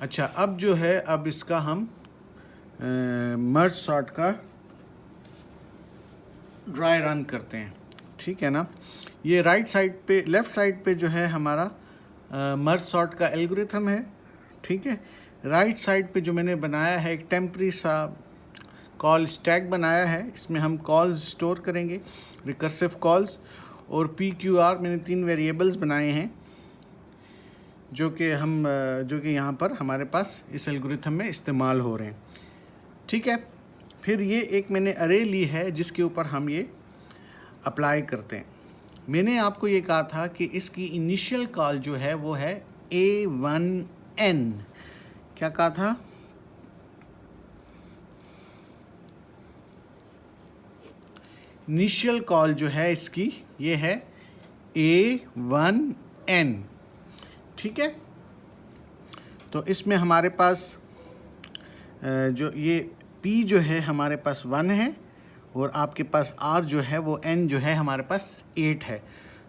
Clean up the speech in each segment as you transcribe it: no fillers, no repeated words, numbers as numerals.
अच्छा, अब जो है अब इसका हम मर्ज सॉर्ट का ड्राई रन करते हैं, ठीक है ना। ये राइट साइड पे, लेफ़्ट साइड पे जो है हमारा मर्ज सॉर्ट का एल्गोरिथम है, ठीक है। राइट साइड पे जो मैंने बनाया है एक टेम्परी सा कॉल स्टैक बनाया है, इसमें हम कॉल्स स्टोर करेंगे, रिकर्सिव कॉल्स, और PQR मैंने 3 वेरिएबल्स बनाए हैं जो कि यहाँ पर हमारे पास इस एल्गोरिथम में इस्तेमाल हो रहे हैं, ठीक है। फिर ये एक मैंने अरे ली है जिसके ऊपर हम ये अप्लाई करते हैं। मैंने आपको ये कहा था कि इसकी इनिशियल कॉल जो है वो है A1N। क्या कहा था? इनिशियल कॉल जो है इसकी ये है A1N, ठीक है। तो इसमें हमारे पास जो ये P जो है हमारे पास 1 है, और आपके पास R जो है वो N जो है हमारे पास 8 है।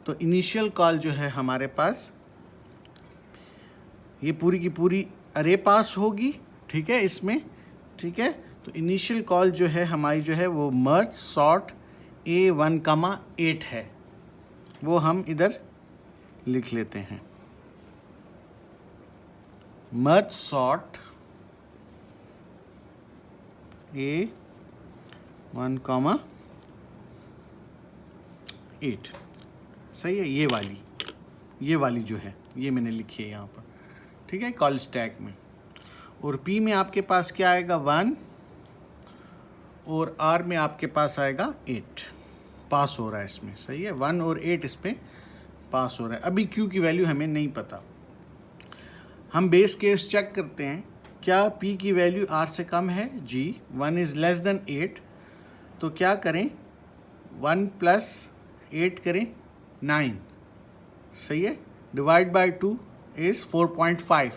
तो इनिशियल कॉल जो है हमारे पास ये पूरी की पूरी अरे पास होगी, ठीक है इसमें, ठीक है। तो इनिशियल कॉल जो है हमारी जो है वो मर्ज सॉर्ट A1, 8 है, वो हम इधर लिख लेते हैं। मर्ज सॉर्ट A1, 8, सही है। ये वाली जो है ये मैंने लिखी है यहाँ पर, ठीक है, कॉल स्टैक में। और P में आपके पास क्या आएगा? 1, और R में आपके पास आएगा 8। पास हो रहा है इसमें, सही है, 1 और 8 इस पर पास हो रहा है। अभी Q की वैल्यू हमें नहीं पता, हम बेस केस चेक करते हैं। क्या P की वैल्यू R से कम है? जी। 1 इज़ लेस देन 8, तो क्या करें? 1 + 8 करें 9, सही है। Divide by 2 is 4.5।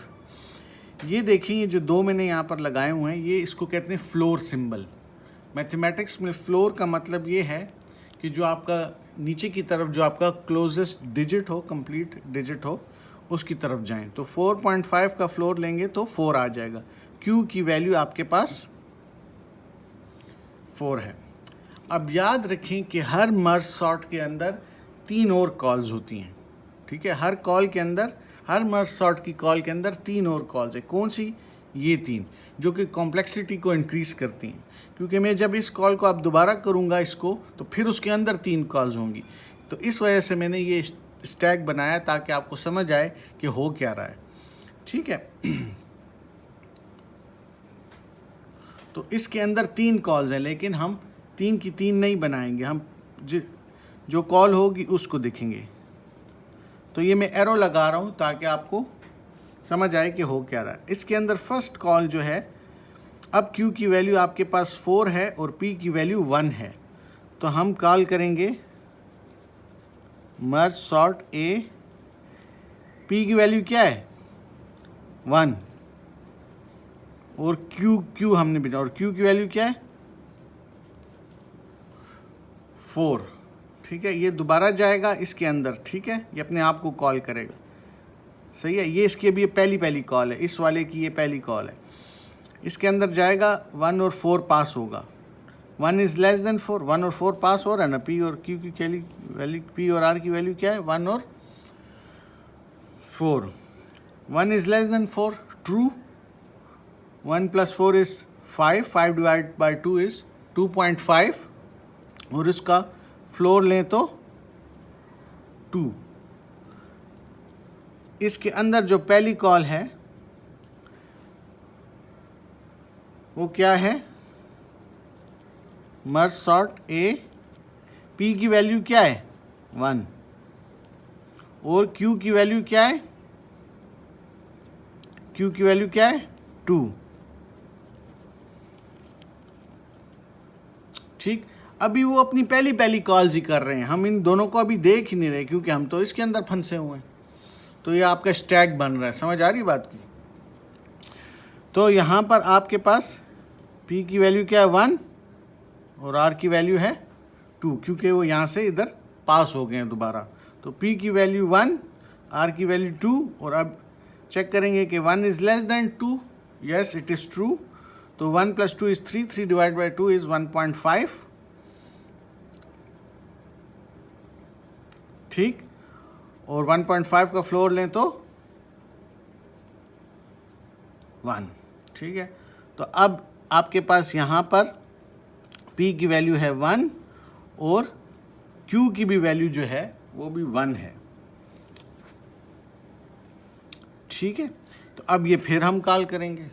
ये देखिए, ये जो 2 मैंने यहाँ पर लगाए हुए हैं, ये इसको कहते हैं फ्लोर सिंबल। मैथमेटिक्स में फ्लोर का मतलब ये है कि जो आपका नीचे की तरफ जो आपका क्लोजेस्ट डिजिट हो, कंप्लीट डिजिट हो, उसकी तरफ जाएं। तो 4.5 का फ्लोर लेंगे तो 4 आ जाएगा। Q की वैल्यू आपके पास 4 है। अब याद रखें कि हर मर्ज सॉर्ट के अंदर 3 और कॉल्स होती हैं, ठीक है। हर कॉल के अंदर, हर मर्ज सॉर्ट की कॉल के अंदर 3 और कॉल्स है। कौन सी? ये 3, जो कि कॉम्प्लेक्सिटी को इंक्रीज़ करती हैं, क्योंकि मैं जब इस कॉल को अब दोबारा करूँगा इसको, तो फिर उसके अंदर 3 कॉल्स होंगी। तो इस वजह से मैंने ये स्टैक बनाया ताकि आपको समझ आए कि हो क्या रहा है, ठीक है। तो इसके अंदर 3 कॉल्स हैं, लेकिन हम 3 की 3 नहीं बनाएंगे, हम जो कॉल होगी उसको देखेंगे। तो ये मैं एरो लगा रहा हूँ ताकि आपको समझ आए कि हो क्या रहा है। इसके अंदर फर्स्ट कॉल जो है, अब Q की वैल्यू आपके पास 4 है और P की वैल्यू 1 है, तो हम कॉल करेंगे मर्ज सॉर्ट A। P की वैल्यू क्या है? 1, और Q हमने बिना, और Q की वैल्यू क्या है? 4, ठीक है। ये दोबारा जाएगा इसके अंदर, ठीक है, ये अपने आप को कॉल करेगा, सही है। ये इसकी अभी पहली कॉल है, इस वाले की ये पहली कॉल है। इसके अंदर जाएगा, 1 और 4 पास होगा। 1 इज़ लेस देन 4, 1 और 4 पास हो रहा है ना। P और Q की वैल्यू, P और R की वैल्यू क्या है? 1 और 4। 1 is less than 4, true. 1 + 4 is 5, 5 divide by 2 is 2.5, और इसका फ्लोर लें तो 2। इसके अंदर जो पहली कॉल है वो क्या है? Merge sort A। P की वैल्यू क्या है? 1, और Q की वैल्यू क्या है? Q की वैल्यू क्या है? 2, ठीक। अभी वो अपनी पहली कॉल्स ही कर रहे हैं, हम इन दोनों को अभी देख ही नहीं रहे, क्योंकि हम तो इसके अंदर फंसे हुए हैं। तो ये आपका स्टैक बन रहा है, समझ आ रही बात की? तो यहाँ पर आपके पास P की वैल्यू क्या है? 1, और R की वैल्यू है 2, क्योंकि वो यहाँ से इधर पास हो गए हैं दोबारा। तो P की वैल्यू 1, R की वैल्यू 2, और अब चेक करेंगे कि 1 is less than 2, yes it is true, तो 1 + 2 इज 3, 3 डिवाइड बाई 2 इज 1.5, ठीक, और 1.5 का फ्लोर लें तो 1, ठीक है। तो अब आपके पास यहाँ पर P की वैल्यू है 1 और Q की भी वैल्यू जो है वो भी 1 है, ठीक है। तो अब ये फिर हम कॉल करेंगे,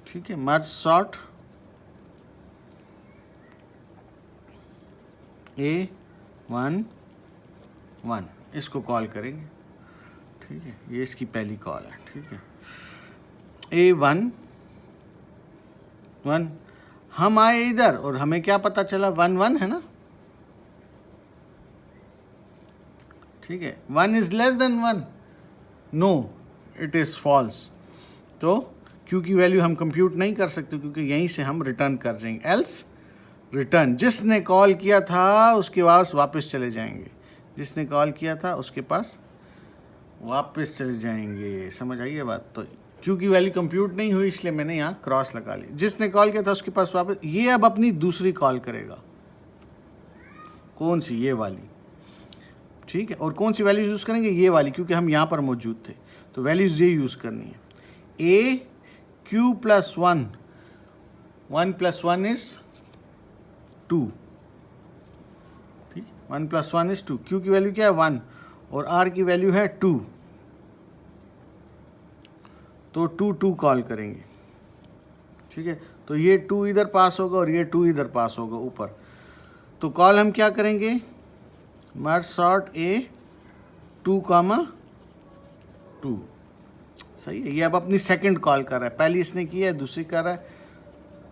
ठीक है, मर्ज सॉर्ट A1 1, इसको कॉल करेंगे, ठीक है, ये इसकी पहली कॉल है, ठीक है। A1 1, हम आए इधर और हमें क्या पता चला 1 1 है ना, ठीक है। 1 is less than 1, no it is false, तो Q की वैल्यू हम कंप्यूट नहीं कर सकते क्योंकि यहीं से हम रिटर्न कर जाएंगे, एल्स रिटर्न, जिसने कॉल किया था उसके पास वापस चले जाएंगे, जिसने कॉल किया था उसके पास वापस चले जाएंगे, समझ आई ये बात। तो Q की वैल्यू कंप्यूट नहीं हुई इसलिए मैंने यहाँ क्रॉस लगा ली, जिसने कॉल किया था उसके पास वापस, ये अब अपनी दूसरी कॉल करेगा, कौन सी, ये वाली, ठीक है। और कौन सी वैल्यूज यूज़ करेंगे, ये वाली, क्योंकि हम यहाँ पर मौजूद थे, तो वैल्यूज ये यूज़ करनी है। AQ + 1, 1 + 1 इज 2, ठीक, 1 + 1 इज 2, Q की वैल्यू क्या है 1 और R की वैल्यू है 2, तो 2 2 कॉल करेंगे, ठीक है। तो ये 2 इधर पास होगा और ये 2 इधर पास होगा ऊपर, तो कॉल हम क्या करेंगे, मर्ज सॉर्ट A2, 2, सही है। ये अब अपनी सेकंड कॉल कर रहा है, पहली इसने की है दूसरी कर रहा है,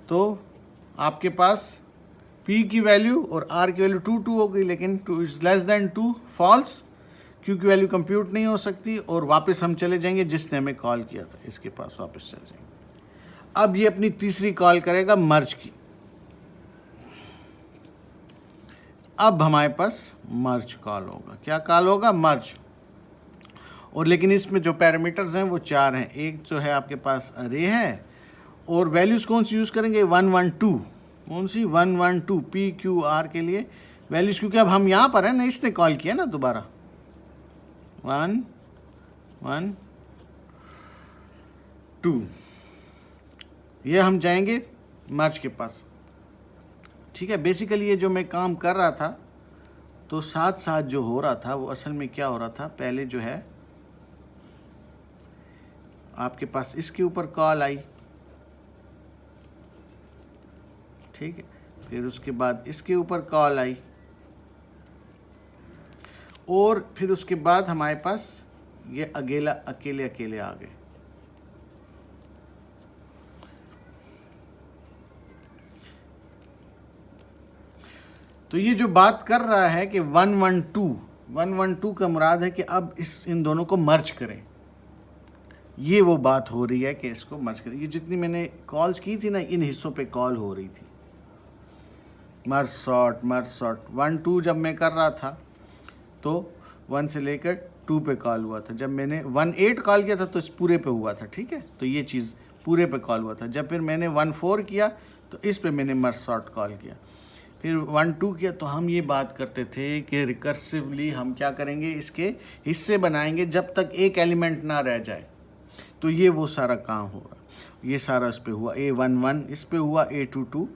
तो आपके पास P की वैल्यू और R की वैल्यू 2 2 हो गई, लेकिन 2 is less than 2, false, Q की वैल्यू कंप्यूट नहीं हो सकती, और वापस हम चले जाएंगे जिसने हमें कॉल किया था, इसके पास वापस चले जाएंगे। अब ये अपनी तीसरी कॉल करेगा मर्ज की, अब हमारे पास मर्ज कॉल होगा, क्या कॉल होगा, मर्ज, और लेकिन इसमें जो पैरामीटर्स हैं वो 4 हैं, एक जो है आपके पास अरे है, और वैल्यूज कौन सी यूज़ करेंगे, 1 1 2, कौन सी, 1 1 2, P Q R के लिए वैल्यूज, क्योंकि अब हम यहाँ पर हैं ना, इसने कॉल किया ना दोबारा, 1 1 2, ये हम जाएंगे मर्ज के पास, ठीक है। बेसिकली ये जो मैं काम कर रहा था, तो साथ साथ जो हो रहा था वो असल में क्या हो रहा था, पहले जो है आपके पास इसके ऊपर कॉल आई, ठीक है, फिर उसके बाद इसके ऊपर कॉल आई, और फिर उसके बाद हमारे पास ये अकेले अकेले आ गए, तो ये जो बात कर रहा है कि 1 1 2 का मुराद है कि अब इन दोनों को मर्ज करें, ये वो बात हो रही है कि इसको मर्ज करें। ये जितनी मैंने कॉल्स की थी ना, इन हिस्सों पे कॉल हो रही थी, मर्ज सॉर्ट 1 2 जब मैं कर रहा था तो 1 से लेकर 2 पे कॉल हुआ था, जब मैंने 1 8 कॉल किया था तो इस पूरे पे हुआ था, ठीक है, तो ये चीज़ पूरे पे कॉल हुआ था। जब फिर मैंने 1 4 किया तो इस पे मैंने मर्ज सॉर्ट कॉल किया, फिर 1 2 किया, तो हम ये बात करते थे कि रिकर्सिवली हम क्या करेंगे, इसके हिस्से बनाएंगे जब तक एक एलिमेंट ना रह जाए, तो ये वो सारा काम होगा, ये सारा इस पे हुआ, A1 1 इस पे हुआ, A2 2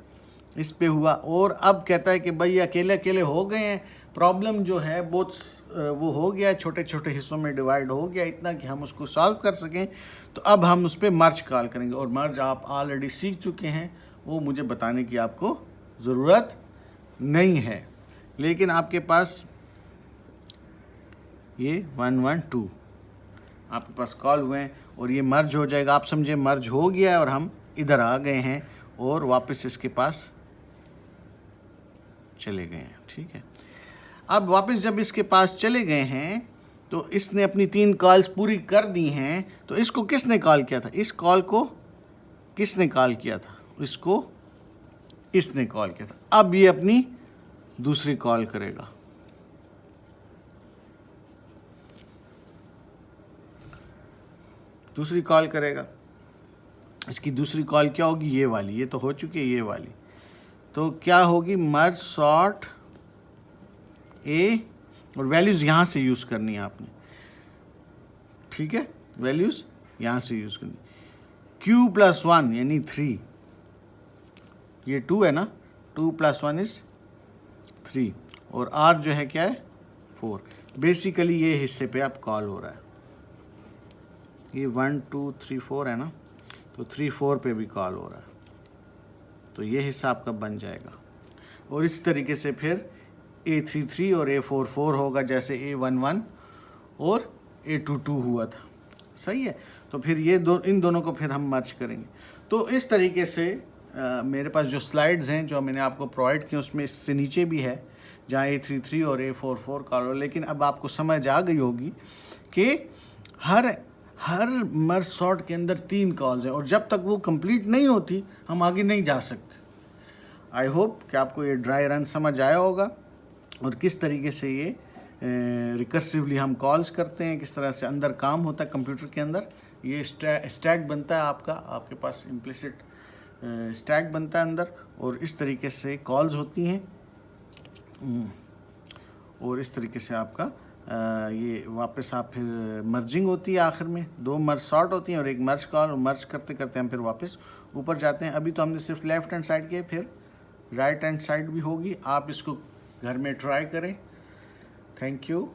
इस पे हुआ, और अब कहता है कि भाई अकेले अकेले हो गए हैं, प्रॉब्लम जो है बहुत वो हो गया, छोटे छोटे हिस्सों में डिवाइड हो गया इतना कि हम उसको सॉल्व कर सकें, तो अब हम उस पर मर्ज कॉल करेंगे, और मर्ज आप ऑलरेडी सीख चुके हैं, वो मुझे बताने की आपको ज़रूरत नहीं है, लेकिन आपके पास ये 1 1 2 आपके पास कॉल हुए हैं और ये मर्ज हो जाएगा, आप समझे मर्ज हो गया है और हम इधर आ गए हैं और वापस इसके पास चले गए हैं, ठीक है। अब वापस जब इसके पास चले गए हैं तो इसने अपनी 3 कॉल्स पूरी कर दी हैं, तो इसको किसने कॉल किया था, इस कॉल को किसने कॉल किया था, इसको इसने कॉल किया था। अब ये अपनी दूसरी कॉल करेगा, दूसरी कॉल करेगा। इसकी दूसरी कॉल क्या होगी, ये वाली, ये तो हो चुकी है ये वाली। तो क्या होगी, मर्ज सॉर्ट ए, और वैल्यूज़ यहाँ से यूज़ करनी है आपने, ठीक है, वैल्यूज़ यहाँ से यूज़ करनी। q + 1 यानी 3, ये 2 है ना, 2 + 1 इज़ 3, और r जो है क्या है 4। बेसिकली ये हिस्से पे अब कॉल हो रहा है, ये 1 2 3 4 है ना, तो 3 4 पे भी कॉल हो रहा है, तो ये हिस्सा आपका बन जाएगा। और इस तरीके से फिर A33 और A44 होगा, जैसे A11 और A22 हुआ था, सही है। तो फिर ये इन दोनों को फिर हम मर्ज करेंगे। तो इस तरीके से मेरे पास जो स्लाइड्स हैं जो मैंने आपको प्रोवाइड की, उसमें इससे नीचे भी है जहाँ A33 और A44 कॉल हो। लेकिन अब आपको समझ आ गई होगी कि हर मर्ज सॉर्ट के अंदर 3 कॉल्स हैं, और जब तक वो कंप्लीट नहीं होती हम आगे नहीं जा सकते। आई होप कि आपको ये ड्राई रन समझ आया होगा, और किस तरीके से ये रिकर्सिवली हम कॉल्स करते हैं, किस तरह से अंदर काम होता है कंप्यूटर के अंदर। ये स्टैक बनता है आपका, आपके पास इम्प्लिसिट स्टैक बनता है अंदर, और इस तरीके से कॉल्स होती हैं, और इस तरीके से आपका ये वापस आप फिर मर्जिंग होती है। आखिर में 2 मर्ज सॉर्ट होती हैं और एक मर्ज कॉल, और मर्ज करते करते हम फिर वापस ऊपर जाते हैं। अभी तो हमने सिर्फ लेफ़्ट हैंड साइड किए, फिर राइट हैंड साइड भी होगी। आप इसको घर में ट्राई करें। Thank you.